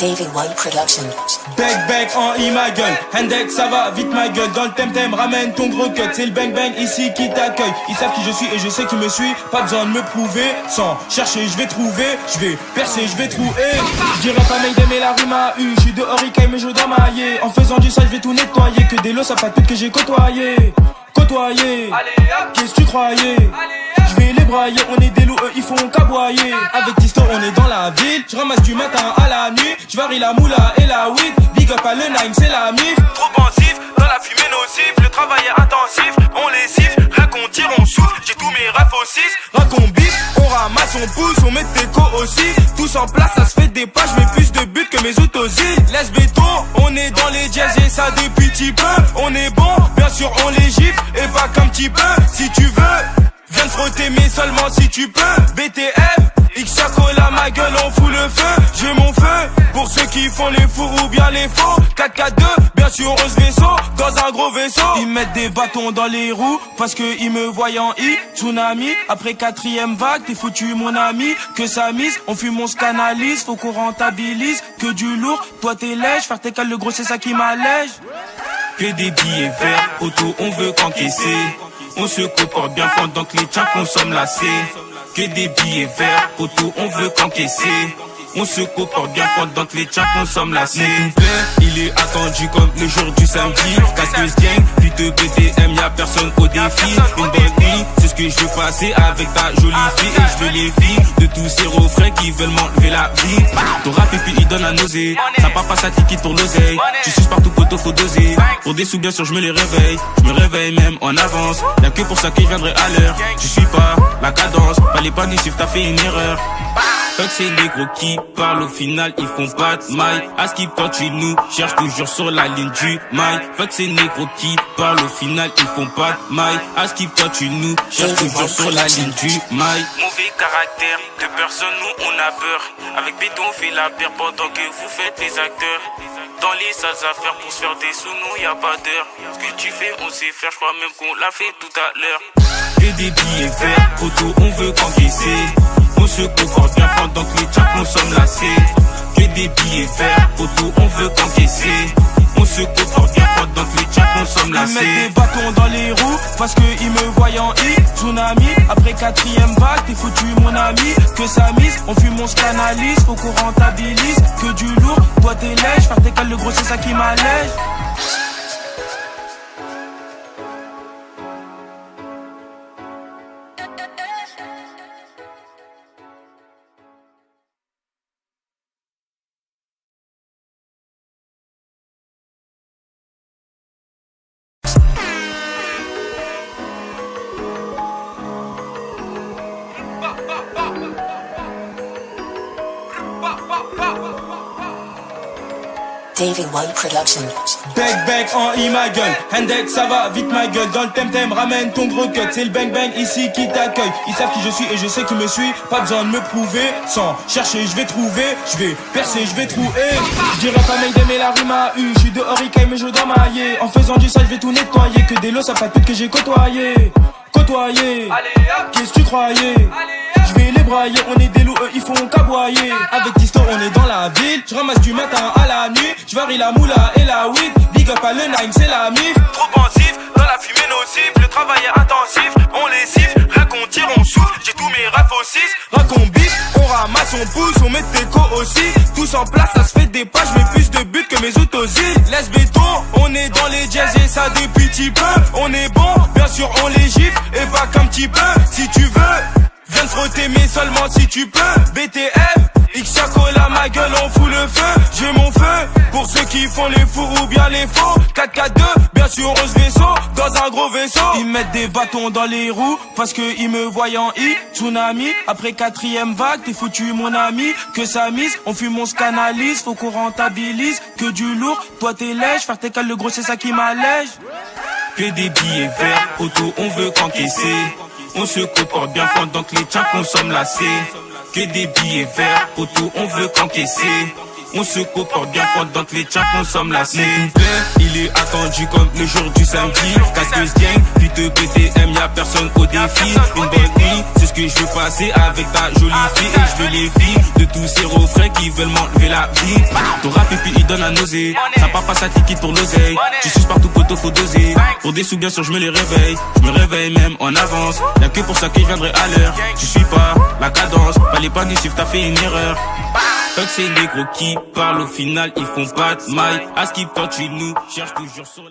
Davey One Production. Bec en I ma gueule, Hendek ça va vite ma gueule. Dans le thème ramène ton gros cut. C'est le bang ici qui t'accueille. Ils savent qui je suis et je sais qui me suit. Pas besoin de me prouver, sans chercher je vais trouver. Je vais percer, je vais trouver. Je dirais pas Mayday mais la rue m'a eu. Je suis dehors Ricaille mais je dois mailler. En faisant du sale je vais tout nettoyer. Que des lots ça pas tout que j'ai côtoyé. Qu'est-ce que tu croyais? Je vais les brailler, on est des loups, eux ils font caboyer. Avec Tisto on est dans la ville, je ramasse du matin à la nuit. Je varie la moula et la weed, big up à le nine c'est la mif. Trop pensif, dans la fumée nocive, le travail est intensif, on les siffle, rien qu'on tire on souffle, j'ai tous mes rafs au 6. Raconte bif, on ramasse, on pousse, on met tes co aussi. Tous en place, ça se fait des pas, je mets plus de buts que mes autosies. Laisse béton, on est dans les jazz et ça depuis petit peu. On est bon, bien sûr on les gifle, et pas qu'un petit peu. Si tu veux, viens te frotter mais seulement si tu peux. BTF, X-Chacola, ma gueule on fout le feu. J'ai mon feu, pour ceux qui font les fours ou bien les faux. 4-4-2, bien sûr 11 vaisseaux, dans un gros vaisseau. Ils mettent des bâtons dans les roues, parce que ils me voient en I. Tsunami, après 4ème vague, t'es foutu mon ami. Que ça mise, on fume, on se canalise. Faut qu'on rentabilise, que du lourd. Toi t'es lèche, faire tes cales le gros c'est ça qui m'allège. Que des billets verts, auto on veut qu'encaisser. On se comporte bien pendant que les tchats consomment la C. Que des billets verts, auto on veut qu'encaisser. On se comporte bien pendant que les tchats consomment la C. Mon père, il est attendu comme le jour du samedi. Casqueuse gang, plus de BTM, y'a personne au défi. Une bonne nuit, c'est ce que je veux passer avec ta jolie fille. Et je veux les filles de tous ces refrains qui veulent m'enlever la vie. Ton rap et puis il donne à nauser. Ça part pas sa ticket pour l'oseille. Tu suces partout poteau, faut doser. Pour des sous bien sûr je me les réveille. Je me réveille même en avance. Y'a que pour ça que je viendrai à l'heure. Tu suis pas la cadence, fallait pas nous suivre, t'as fait une erreur. Fuck ces négros qui parlent, au final ils font pas de maille. À ce qui porte chez nous, cherche toujours sur la ligne du maille. Fuck ces négros qui parlent, au final ils font pas de maille. À ce qui porte chez nous, cherche toujours sur la ligne du maille. Mauvais caractère, de personne nous on a peur. Avec béton on fait la paire pendant que vous faites les acteurs. Dans les sales affaires pour se faire des sous, nous y a pas d'heure. Ce que tu fais on sait faire, je crois même qu'on l'a fait tout à l'heure. Que des billets verts, auto on veut qu'encaisser. On se comporte bien pendant que les tchats consomment la C. Que des billets verts, auto on veut qu'encaisser. On se comporte bien pendant que les tchats consomment la C. Ils mettent des bâtons dans les roues, parce que ils me voient en I. Tsunami, après 4ème vague, t'es foutu mon ami. Que ça mise, on fume, on se canalise. Faut qu'on rentabilise, que du lourd. Toi t'es lèche, faire tes cales le gros c'est ça qui m'allège. Davey One Production. Bec en I ma gueule, Hendek ça va vite ma gueule. Dans le thème ramène ton gros cut. C'est le bang ici qui t'accueille. Ils savent qui je suis et je sais qui me suit. Pas besoin de me prouver, sans chercher je vais trouver. Je vais percer, je vais trouver. Je dirais pas Mayday mais la rue m'a eu. Je suis dehors Ricaille mais je dois mailler. En faisant du sale je vais tout nettoyer. Que des lots ça pas tout que j'ai côtoyé. Qu'est-ce que tu croyais? Je vais les brailler, on est des loups, eux ils font caboyer. Avec Tisto on est dans la ville, je ramasse du matin à la nuit. Je varie la moula et la weed, big up à le nine c'est la mif. Trop pensif, dans la fumée nocive, le travail est intensif, on les siffle, rien qu'on tire on souffle, j'ai tous mes rafs au 6. Raconte bif, on ramasse, on pousse, on met tes co aussi. Tous en place, ça se fait des pas, je mets plus de buts que mes autosies. Laisse béton, on est dans les jazz et ça depuis petit peu. On est bon, bien sûr on les gifle, et pas qu'un petit peu. Si tu veux, viens te frotter mais seulement si tu peux. BTF, X-Chacola, ma gueule on fout le feu. J'ai mon feu, pour ceux qui font les fours ou bien les faux. 4-4-2, bien sûr 11 vaisseaux, dans un gros vaisseau. Ils mettent des bâtons dans les roues, parce que ils me voient en I. Tsunami, après 4ème vague, t'es foutu mon ami. Que ça mise, on fume, on se canalise. Faut qu'on rentabilise, que du lourd. Toi t'es lèche, faire tes cales le gros c'est ça qui m'allège. Que des billets verts, auto on veut qu'encaisser. On se comporte bien pendant que les tchats consomment la C. Que des billets verts, auto on veut qu'encaisser. On se comporte bien pendant que les tchats consomment la C. Il est attendu comme le jour du samedi. Casqueuse gang, puis te BTM, y'a personne au défi. Une bonne nuit, c'est ce que je veux passer avec ta jolie fille. Et je veux les filles de tous ces refrains qui veulent m'enlever la vie. Ton rap et puis il donne à nausée. Ça part pas, ça ticket pour l'oseille. Tu suces partout, poteau, faut doser. Pour des sous, bien sûr, je me les réveille. Je me réveille même en avance. Y'a que pour ça que je viendrai à l'heure. Tu suis pas la cadence, fallait pas nous suivre, t'as fait une erreur. Fait que c'est des gros qui parlent, au final ils font pas de maille. À ce qui porte chez nous, cherche toujours sur la...